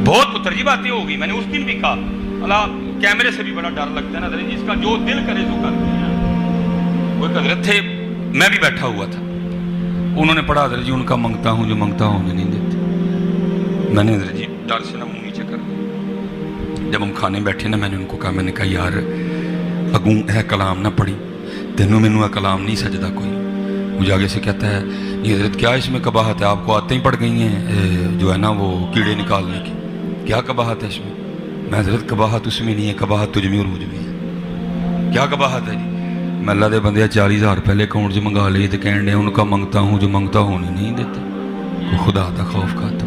بہت پتر جی باتیں ہو گئی. میں نے اس دن بھی کہا اللہ کیمرے سے بھی بڑا ڈر لگتا ہے نا حضرت جی, اس کا جو دل کرے جو کرتے ہیں. وہ ایک حضرت تھے, میں بھی بیٹھا ہوا تھا, انہوں نے پڑھا حضرت جی ان کا منگتا ہوں جو منگتا ہوں مجھے نہیں دیتے. میں نے حضرت جی ڈر سے نا منہ نیچے کر دیا. جب ہم کھانے بیٹھے نا میں نے ان کو کہا, میں نے کہا یار اگوں اے کلام نہ پڑھی, تینوں مینوں اے کلام نہیں سجدہ کوئی. مجھے آگے سے کہتا ہے یہ حضرت کیا اس میں قباحت ہے, آپ کو آتے ہی پڑ گئی ہیں جو ہے نا وہ کیڑے نکالنے کی, کیا قباحت ہے اس میں؟ میں حضرت قباحت اس میں نہیں ہے, قباحت تجھ میں اور مجھ میں ہے. کیا قباحت ہے جی؟ میں اللہ دے بندے 40,000 پہلے اکاؤنٹ سے منگا لیے تو کہنے ان کا منگتا ہوں جو منگتا ہوں نہیں دیتے. خدا کا خوف کا تو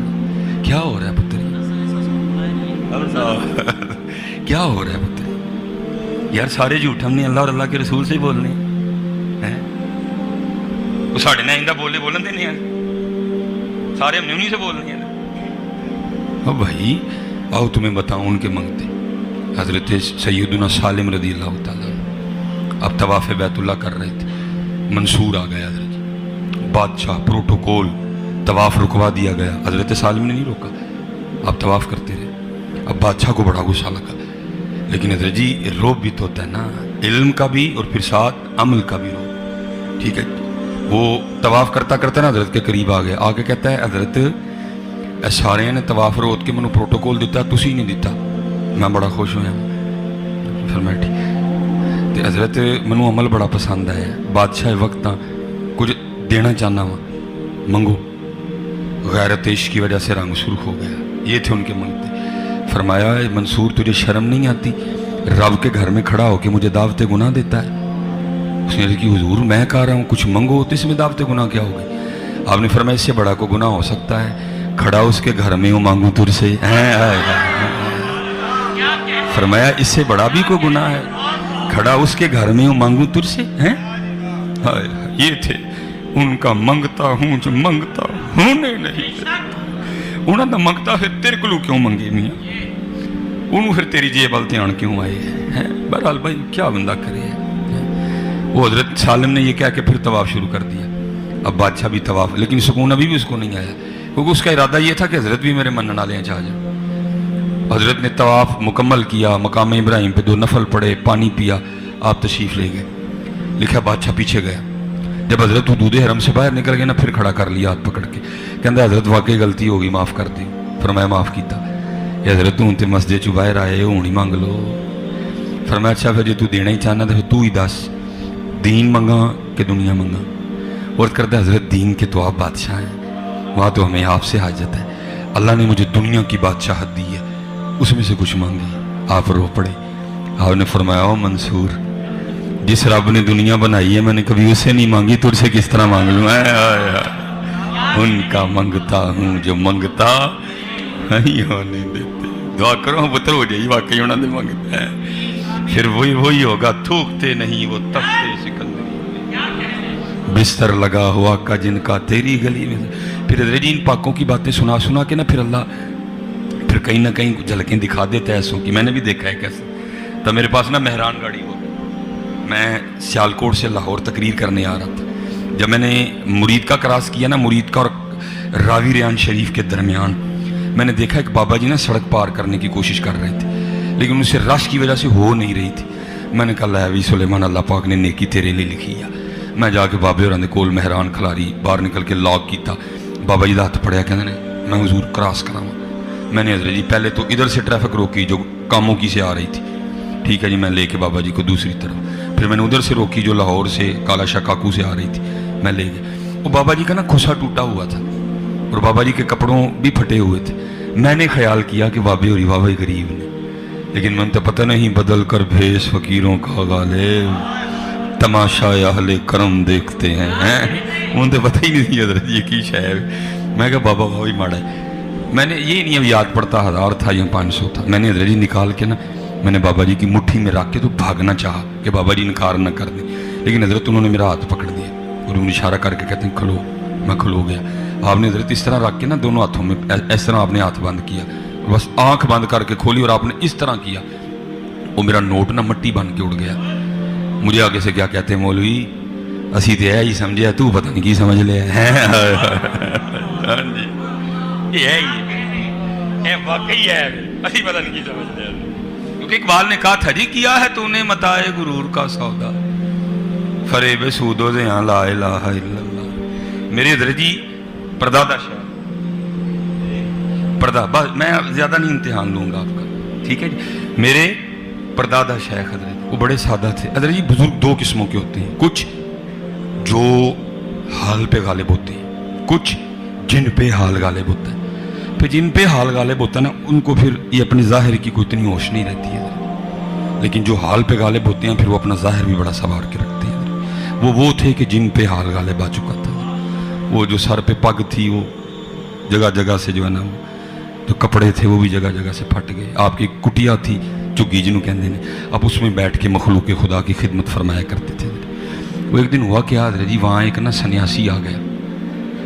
کیا ہو رہا ہے پتر, کیا ہو رہا ہے پتر یار؟ سارے جھوٹ ہم نے اللہ اور اللہ کے رسول سے ہی بولنے ہیں. وہ ساڑھے نہ آئندہ بولے بولن دینے ہیں, سارے ہم نے انہیں سے بولنے ہیں. اب بھائی آؤ تمہیں بتاؤں ان کے منگتے. حضرت سیدنا سالم رضی اللہ تعالیٰ اب طواف بیت اللہ کر رہے تھے, منصور آ گیا حضرت, بادشاہ پروٹوکول, طواف رکوا دیا گیا. حضرت سالم نے نہیں روکا, آپ طواف کرتے رہے. اب بادشاہ کو بڑا غصہ لگا, لیکن حضرت جی روب بھی تو ہوتا ہے نا, علم کا بھی اور پھر ساتھ عمل کا بھی روب. ٹھیک ہے, وہ طواف کرتا کرتا نا حضرت کے قریب آ گیا, آگے کہتا ہے حضرت سارے نے طواف روت کے منو پروٹوکول دیتا, تسی نہیں دیتا. میں بڑا خوش ہوا. فرمایا ٹھیک. حضرت منو عمل بڑا پسند ہے, بادشاہ وقت کچھ دینا چاہنا وا, منگو. غیرت عشق کی وجہ سے رنگ سرخ ہو گیا. یہ تھے ان کے منگتے. فرمایا منصور تجھے شرم نہیں آتی رب کے گھر میں کھڑا ہو کے مجھے دعوت گناہ دیتا ہے؟ اس نے کہا حضور میں کہہ رہا ہوں کچھ منگو تو اس میں دعوت گناہ کیا ہو گئی؟ آپ نے فرمایا اس سے بڑا کو گناہ ہو سکتا ہے, کھڑا اس کے گھر میں ہوں مانگوں تجھ سے. فرمایا اس سے بڑا بھی کوئی گناہ ہے, کھڑا اس کے گھر میں ہوں مانگوں تجھ سے. یہ تھے ان کا منگتا ہوں جو منگتا ہونے نہیں. انہوں نے منگتا پھر تیرے کو کیوں منگے میاں, انہوں پھر تیری جیب وال دھیان کیوں آئے ہیں؟ بہرحال بھائی کیا بندہ کرے. وہ حضرت سالم نے یہ کہہ کے پھر طواف شروع کر دیا. اب بادشاہ بھی طواف, لیکن سکون ابھی بھی اس کو نہیں آیا, کیونکہ اس کا ارادہ یہ تھا کہ حضرت بھی میرے منن والے ہیں چاہ جائیں. حضرت نے طواف مکمل کیا, مقام ابراہیم پہ 2 نفل پڑے, پانی پیا, آپ تشریف لے گئے. لکھا بادشاہ پیچھے گیا. جب حضرت حدود حرم سے باہر نکل گئے نا, پھر کھڑا کر لیا ہاتھ پکڑ کے, کہندا حضرت واقعی غلطی ہوگی, معاف کر دی. فرمایا معاف کیتا. یہ حضرت تو مسجد چ باہر آئے ہوں ہی مانگ لو. فرمایا اچھا پھر جی تو دینا ہی چاہنا تو پھر تو ہی دس, دین منگا کہ دنیا منگا؟ اور کرتا حضرت دین کے تو آپ بادشاہ ہیں, وہاں تو ہمیں آپ سے حاجت ہے. اللہ نے مجھے دنیا کی بادشاہت دی ہے, اس میں سے کچھ مانگی. آپ رو پڑے. آپ نے فرمایا او منصور, جس رب نے دنیا بنائی ہے میں نے کبھی اسے نہیں مانگی, تجھ سے کس طرح مانگ لوں؟ ان کا منگتا ہوں جو منگتا نہیں ہونے دیتے. دعا کرو پتر ہو جائے واقعی انہوں نے منگتا ہے, پھر وہی ہوگا. تھوکتے نہیں وہ تختے سکندری, بستر لگا ہوا کا جن کا تیری گلی میں. پھر حضرت جی ان پاکوں کی باتیں سنا کے نا پھر اللہ پھر کہیں نہ کہیں جھلکیں دکھا دیتا ہے ایسوں کی. میں نے بھی دیکھا ہے کیسے. تو میرے پاس نا مہران گاڑی ہو, میں سیالکوٹ سے لاہور تقریر کرنے آ رہا تھا. جب میں نے مرید کا کراس کیا نا, مرید کا اور راوی ریان شریف کے درمیان, میں نے دیکھا ایک بابا جی نا سڑک پار کرنے کی کوشش کر رہے تھے, لیکن ان سے رش کی وجہ سے ہو نہیں رہی تھی. میں نے کہا لے بھی سلیمان, اللہ پاک نے نیکی تیرے لیے لکھی ہے. میں جا کے بابے اور کول مہران کھلاری باہر نکل کے لاک کیتا. بابا جی دا ہاتھ پڑیا, کہتے ہیں میں حضور کراس کراؤں. میں نے حضرت جی پہلے تو ادھر سے ٹریفک روکی جو کاموں کی سے آ رہی تھی, ٹھیک ہے جی, میں لے کے بابا جی کو دوسری طرف. پھر میں نے ادھر سے روکی جو لاہور سے کالا شاہ کاکو سے آ رہی تھی, میں لے گیا. وہ بابا جی کا نا کھوسا ٹوٹا ہوا تھا اور بابا جی کے کپڑوں بھی پھٹے ہوئے تھے. میں نے خیال کیا کہ بابے اور بابا غریب نے, لیکن من تو پتہ نہیں بدل کر بھیس فقیروں کا غالب, تماشا اہل کرم دیکھتے ہیں. ان تو پتہ ہی نہیں حضرت یہ کی شاید. میں کہا بابا وہی ماڑا ہے. میں نے یہ نہیں اب یاد پڑتا 1000 تھا یا 500 تھا. میں نے حضرت جی نکال کے نا میں نے بابا جی کی مٹھی میں رکھ کے تو بھاگنا چاہا کہ بابا جی انکار نہ کر دیں, لیکن حضرت انہوں نے میرا ہاتھ پکڑ دیا اور انہوں نے اشارہ کر کے کہتے ہیں کھلو. میں کھلو گیا. آپ نے حضرت اس طرح رکھ کے نا دونوں ہاتھوں میں اس طرح آپ نے ہاتھ بند کیا, اور بس آنکھ بند کر کے کھولی اور آپ نے اس طرح کیا. وہ میرا نوٹ نا مٹی بن کے اڑ گیا. مجھے آگے سے کیا کہتے ہیں مولوی اسی تو ہے ہی سمجھے, تو پتہ نہیں کی سمجھ لے. واقعی ہے اسی پتہ نہیں کی سمجھتے ہیں کیونکہ اقبال نے کہا تھا جی کیا ہے تو نے متائے غرور کا سودا فریب سود و زیاں لا الہ الا اللہ. میرے حضرت جی پردادا شاہ بس میں زیادہ نہیں امتحان لوں گا آپ کا ٹھیک ہے جی. میرے پردادا شیخ حضرت وہ بڑے سادہ تھے. حضرت جی بزرگ دو قسموں کے ہوتے ہیں, کچھ جو حال پہ غالب ہوتے ہیں, کچھ جن پہ حال غالب ہوتا ہے. پھر جن پہ حال غالب ہوتا ہے نا ان کو پھر یہ اپنی ظاہر کی کوئی اتنی ہوش نہیں رہتی ہے, لیکن جو حال پہ غالب ہوتے ہیں پھر وہ اپنا ظاہر بھی بڑا سنوار کے رکھتے ہیں. وہ تھے کہ جن پہ حال غالب آ چکا تھا. وہ جو سر پہ پگ تھی وہ جگہ جگہ سے جو ہے نا جو کپڑے تھے وہ بھی جگہ جگہ سے پھٹ گئے. آپ کی کٹیا تھی چگی جنہوں کہتے ہیں, اب اس میں بیٹھ کے مخلوق خدا کی خدمت فرمایا کرتے تھے. وہ ایک دن ہوا کیا حضرت جی, وہاں ایک نا سنیاسی آ گیا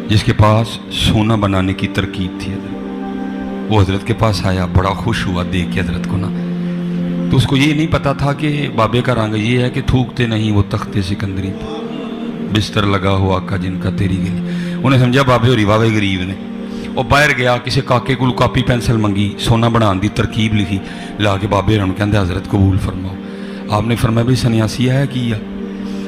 جس کے پاس سونا بنانے کی ترکیب تھی. حضرت وہ حضرت کے پاس آیا, بڑا خوش ہوا دیکھ کے حضرت کو نا. تو اس کو یہ نہیں پتا تھا کہ بابے کا رنگ یہ ہے کہ تھوکتے نہیں وہ تخت سکندری پہ بستر لگا ہوا کا جن کا تیری گلی. انہیں سمجھا بابے ہوری واوے غریب نے. وہ باہر گیا کسی کاکے کو کاپی پینسل منگی, سونا بنان دی ترکیب لکھی, لا کے بابے ہوں کہندے حضرت قبول فرماؤ. آپ نے فرمایا بھائی سنیاسی ہے کی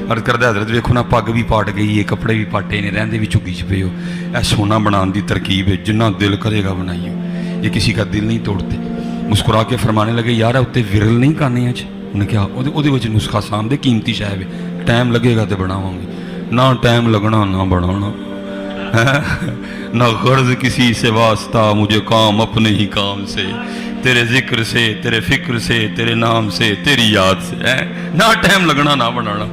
عرض کردہ حضرت ویکھو نا پگ بھی پاٹ گئی ہے, کپڑے بھی پاٹے نے, رہندے بھی چگی چ پے ہو. اے سونا بنان دی ترکیب ہے, جنہ دل کرے گا بنائیو, یہ کسی کا دل نہیں توڑتے. مسکرا کے فرمانے لگے یار اتنے ورل نہیں کرنے اچ. انہیں کہا وہ نسخہ سامنے قیمتی شاید ہے, ٹائم لگے گا تو بناواں گے. نہ ٹائم لگنا نہ بنانا, نہ غرض کسی سے واسطہ, مجھے کام اپنے ہی کام سے, تیرے ذکر سے, تیرے فکر سے, تیرے نام سے, تیری یاد سے, نہ ٹائم لگنا نہ بنانا.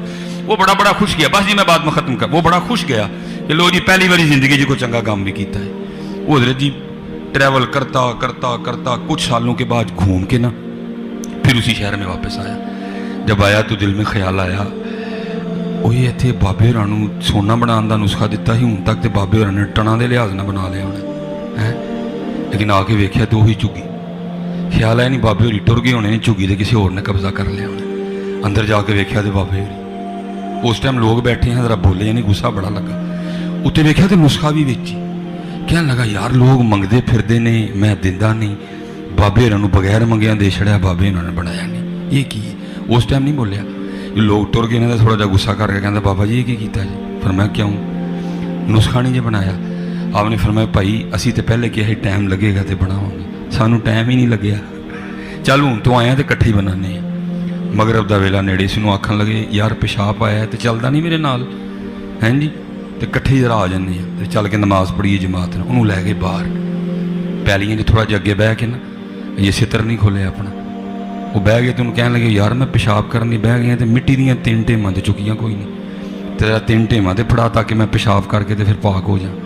وہ بڑا خوش گیا. بس جی میں بات میں ختم کر. وہ بڑا خوش گیا کہ لو جی پہلی باری زندگی جی کو چنگا کام بھی کیتا ہے. وہ حضرت جی ٹریول کرتا کرتا کرتا کچھ سالوں کے بعد گھوم کے نا پھر اسی شہر میں واپس آیا. جب آیا تو دل میں خیال آیا وہ یہ اتنے بابے ہورانو سونا بنان دا نسخہ دیتا ہی, ہوں تک تو بابے ہورا نے ٹنا دے لحاظ نہ بنا لیا ہونا, لیکن آ کے ویکھیا تو وہی چگی. خیال آیا نہیں بابے ہوری ٹر گئے ہونے, چگی دے کسی اور نے قبضہ کر لیا ہونا. اندر جا کے ویکھیا تو بابے ہوری. اس ٹائم لوگ بیٹھے ہیں ذرا بولے یعنی غصہ بڑا لگا. اتنے ویکھیا تو نسخہ بھی ویچی. کہنے لگا یار لوگ منگتے پھردے نے, میں دیندا نہیں, بابے ہورا بغیر منگیا دے چھڑیا, بابے انہوں نے بنایا نہیں, یہ کی ہے. اس ٹائم نہیں بولیا. لوگ ٹر گئے نے تھوڑا جا غصہ کر کے کہتا بابا جی یہ کیتا جی. فرمایا کیوں نسخہ نہیں جی بنایا. آپ نے فرمایا بھائی اسی تو پہلے کیا ہے ٹائم لگے گا تو بناواں گے, سانوں ٹائم ہی نہیں لگیا. چل ہوں تو آئے تو کٹھے ہی بنانے ہیں. مغرب دا ویلا نیڑے سنوں آکھن لگے یار پیشاب آیا تو چلدا نہیں میرے نال ہیں جی, تو کٹھے ذرا آ جانے ہیں. تو چل کے نماز پڑھیے جماعت نے. انہوں لے گئے باہر پیلیاں نے تھوڑا جا اگے بہ کے نا, یہ ستر نہیں کھولے اپنا. وہ بہ گئے تو انہوں کہنے لگے یار میں پیشاب کرنے بہ گیا تو مٹی دیا 3 ٹیماں تو چکیاں کوئی نہیں, تیرا 3 ٹیماں تو پڑھا تاکہ میں پیشاب کر کے تو پھر پاک ہو جاؤں.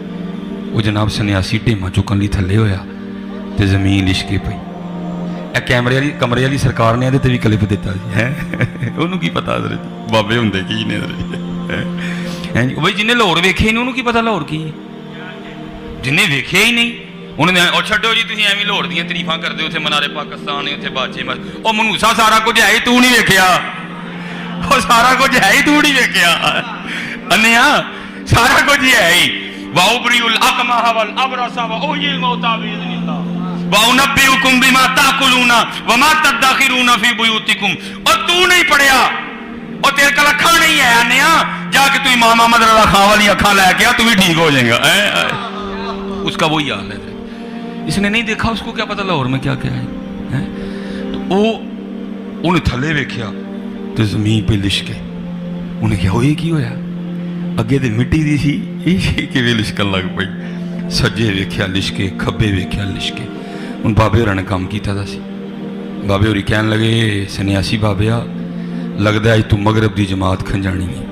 وہ جناب سنیاسی ٹیماں چکن لی تھلے ہویا تو زمین لشکے پئی. اے کمرے والی سرکار نے یہ بھی کلپ دیتا جی ہے, انہوں کی پتا حضرت بابے ہوں کی نے بھائی جنہیں لاہور ویکھے نہیں انہوں کی پتا لاہور کی, جنہیں ویکھے ہی نہیں انہوں نے اور چھڈو جی تھی ایویں لاہور دیا تریفاں کرتے اتنے منارے پاکستان اتنے باچے وہ منوسا سارا کچھ ہے ہی تو نہیں ویکھیا, وہ سارا کچھ ہے ہی تو نہیں ویکھیا انیا, سارا کچھ ہے ہی. وَأُبْرِئُ الْأَكْمَحَ وَالْأَبْرَصَ وَأُحْيِي الْمَوْتَىٰ بِإِذْنِ اللَّهِ وَأُنَبِّئُكُم بِمَا تَأْكُلُونَ وَمَا تَدَّخِرُونَ فِي بُيُوتِكُمْ. اور تو نہیں پڑھیا اور تیرے کل اکھاں نہیں ہے انیا, جا کے تو امام احمد رضا خان والی اکھاں لے کے آ, تو بھی ٹھیک ہو جائے گا. اس کا وہی حال ہے. اس نے نہیں دیکھا, اس کو کیا پتا لاہور میں کیا کیا ہے. تو انہیں تھلے ویکھیا تو زمین پہ لشکے. انہیں کیا ہوئی کی ہویا, اگے تو مٹی دی سی یہ کہ لشکن لگ پئی. سجے ویکھیا لشکے, کھبے ویکھیا لشکے. ان بابے ہوراں نے کام کیتا دا سی. بابے ہوری کہن لگے سنیاسی بابیا لگتا ہے تو مغرب دی جماعت کھنجانی ہے.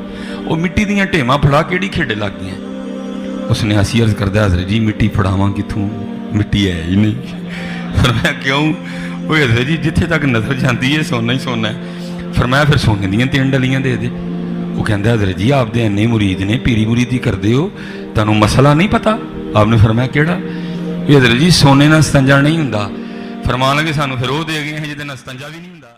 وہ مٹی دیاں ٹیماں پھڑا کیڑی کھیڈے لگ گئی. اس نے ہسی عرض کردہ حضرت جی مٹی پھڑاواں کتوں, مٹی ہے ہی نہیں. فرمایا کیوں؟ وہ حضرت جی جتھے تک نظر جاتی ہے سونا ہی سونا ہے. فرمایا پھر سونے دیاں 3 ڈلیاں دے دے. وہ کہندہ حضرت جی آپ دے انے مرید نے, پیری مریدی کر دے ہو, تانوں مسئلہ نہیں پتا. آپ نے فرمایا کیڑا؟ یہ حضرت جی سونے نہ استنجا نہیں ہوندا. فرمان لگے سانوں پھر وہ دے گئے ہیں جہدے نال استنجا بھی نہیں ہوندا.